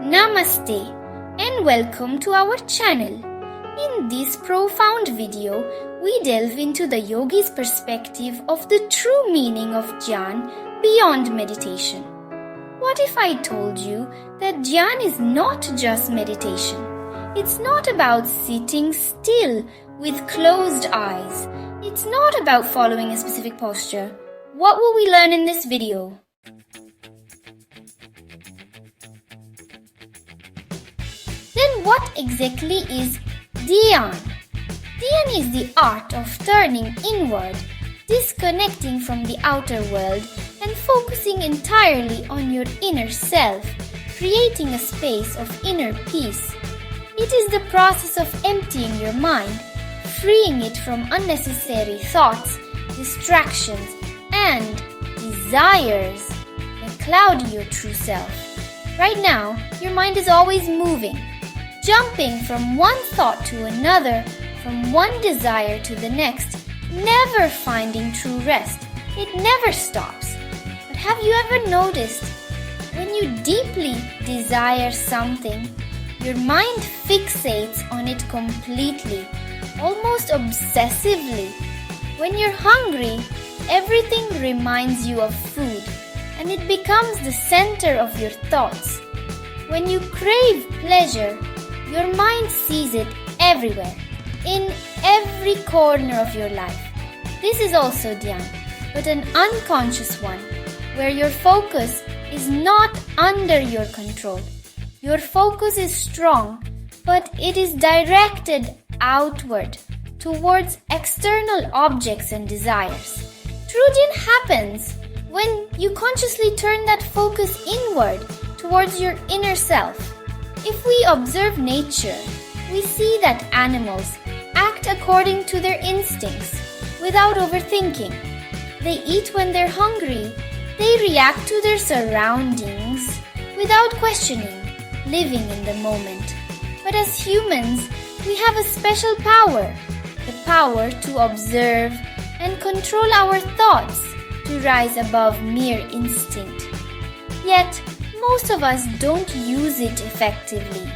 Namaste and welcome to our channel. In this profound video, we delve into the yogi's perspective of the true meaning of Dhyan beyond meditation. What if I told you that Dhyan is not just meditation? It's not about sitting still with closed eyes. It's not about following a specific posture. What will we learn in this video? Then what exactly is Dhyan? Dhyan is the art of turning inward, disconnecting from the outer world and focusing entirely on your inner self, creating a space of inner peace. It is the process of emptying your mind, freeing it from unnecessary thoughts, distractions, and desires that cloud your true self. Right now, your mind is always moving, jumping from one thought to another, from one desire to the next, never finding true rest. It never stops. But have you ever noticed, when you deeply desire something, your mind fixates on it completely, almost obsessively. When you're hungry, everything reminds you of food, and it becomes the center of your thoughts. When you crave pleasure, your mind sees it everywhere, in every corner of your life. This is also Dhyan, but an unconscious one, where your focus is not under your control. Your focus is strong, but it is directed outward, towards external objects and desires. True Dhyan happens when you consciously turn that focus inward, towards your inner self. If we observe nature, we see that animals act according to their instincts, without overthinking. They eat when they're hungry. They react to their surroundings without questioning, living in the moment. But as humans, we have a special power, the power to observe and control our thoughts, to rise above mere instinct. Yet, most of us don't use it effectively.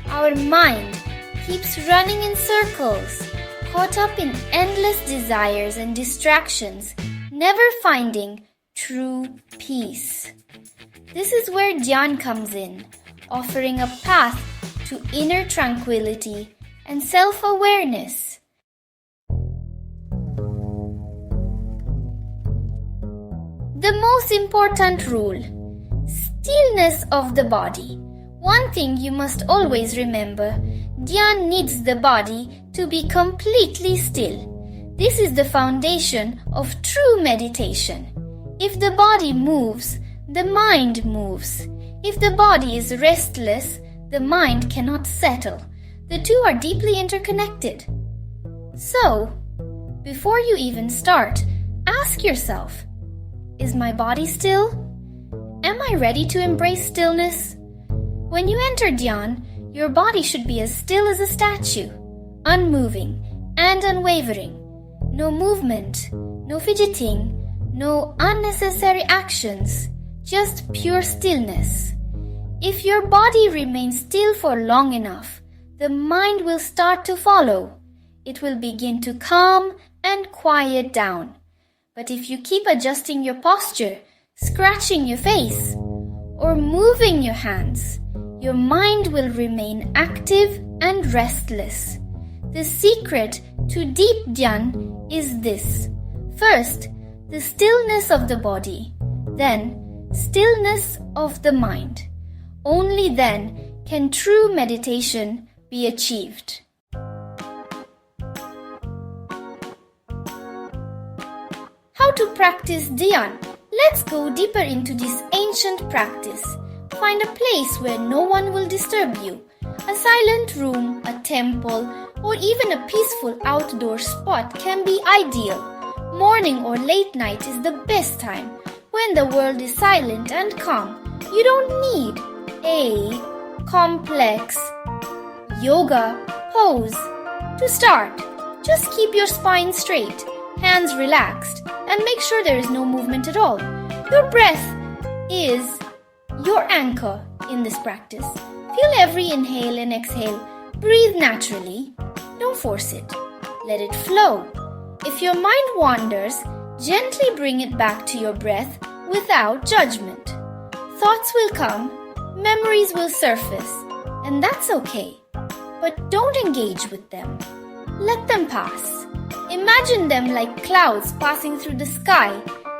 Our mind keeps running in circles, caught up in endless desires and distractions, never finding true peace. This is where Dhyan comes in, offering a path to inner tranquility and self-awareness. The most important rule: stillness of the body. One thing you must always remember: Dhyan needs the body to be completely still. This is the foundation of true meditation. If the body moves, the mind moves. If the body is restless, the mind cannot settle. The two are deeply interconnected. So, before you even start, ask yourself, is my body still? Am I ready to embrace stillness? When you enter Dhyan, your body should be as still as a statue, unmoving and unwavering. No movement, no fidgeting, no unnecessary actions, just pure stillness. If your body remains still for long enough, the mind will start to follow. It will begin to calm and quiet down. But if you keep adjusting your posture, scratching your face, or moving your hands, your mind will remain active and restless. The secret to deep Dhyan is this. First, the stillness of the body. Then, stillness of the mind. Only then can true meditation be achieved. How to practice Dhyan? Let's go deeper into this ancient practice. Find a place where no one will disturb you. A silent room, a temple, or even a peaceful outdoor spot can be ideal. Morning or late night is the best time, when the world is silent and calm. You don't need a complex yoga pose to start. Just keep your spine straight, hands relaxed, and make sure there is no movement at all. Your breath is your anchor in this practice. Feel every inhale and exhale. Breathe naturally. Don't force it. Let it flow. If your mind wanders, gently bring it back to your breath without judgment. Thoughts will come, memories will surface, and that's okay. But don't engage with them. Let them pass. Imagine them like clouds passing through the sky.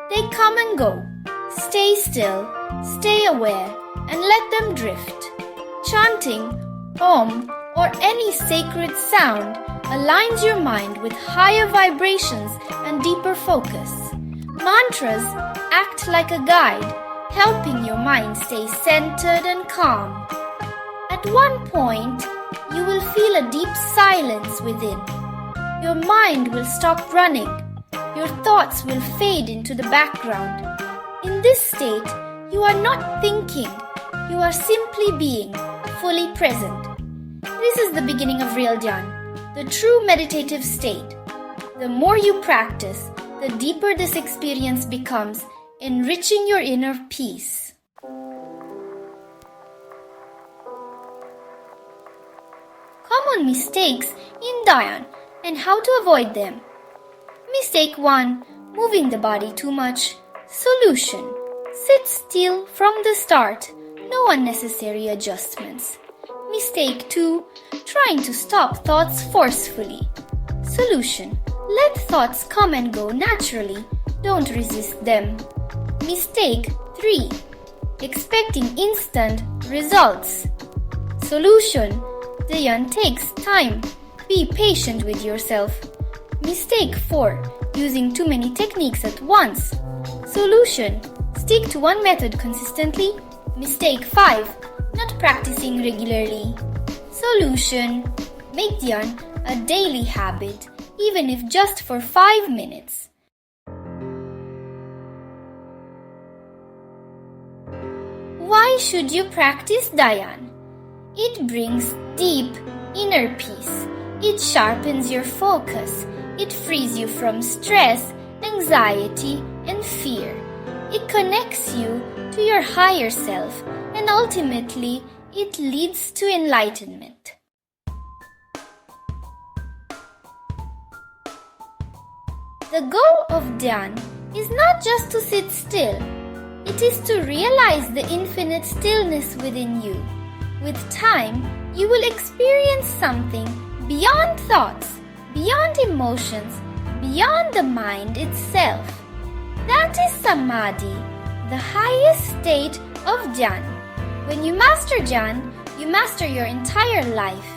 They come and go. Stay still, stay aware, and let them drift. Chanting Om or any sacred sound aligns your mind with higher vibrations and deeper focus. Mantras act like a guide, helping your mind stay centered and calm. At one point, you will feel a deep silence within. Your mind will stop running. Your thoughts will fade into the background. In this state, you are not thinking. You are simply being, fully present. This is the beginning of real Dhyan, the true meditative state. The more you practice, the deeper this experience becomes, enriching your inner peace. Common mistakes in Dhyan and how to avoid them. Mistake 1. Moving the body too much. Solution. Sit still from the start. No unnecessary adjustments. Mistake 2. Trying to stop thoughts forcefully. Solution. Let thoughts come and go naturally. Don't resist them. Mistake 3. Expecting instant results. Solution. Dhyan takes time. Be patient with yourself. Mistake 4. Using too many techniques at once. Solution. Stick to one method consistently. Mistake 5. Not practicing regularly. Solution. Make Dhyan a daily habit, even if just for 5 minutes. Why should you practice Dhyan? It brings deep inner peace. It sharpens your focus. It frees you from stress, anxiety, and fear. It connects you to your higher self, and ultimately, it leads to enlightenment. The goal of Dhyan is not just to sit still. It is to realize the infinite stillness within you. With time, you will experience something beyond thoughts, beyond emotions, beyond the mind itself. That is Samadhi, the highest state of Dhyan. When you master Dhyan, you master your entire life.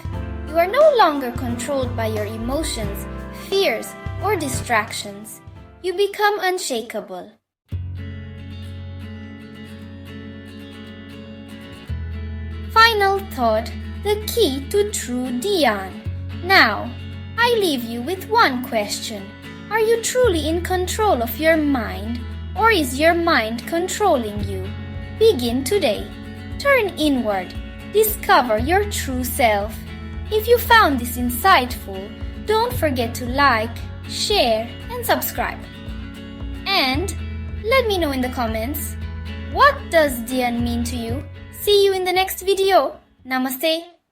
You are no longer controlled by your emotions, fears, or distractions. You become unshakable. Final thought, the key to true Dhyan. Now, I leave you with one question. Are you truly in control of your mind, or is your mind controlling you? Begin today. Turn inward. Discover your true self. If you found this insightful, don't forget to like, share, and subscribe. And let me know in the comments, what does Dhyan mean to you? See you in the next video. Namaste.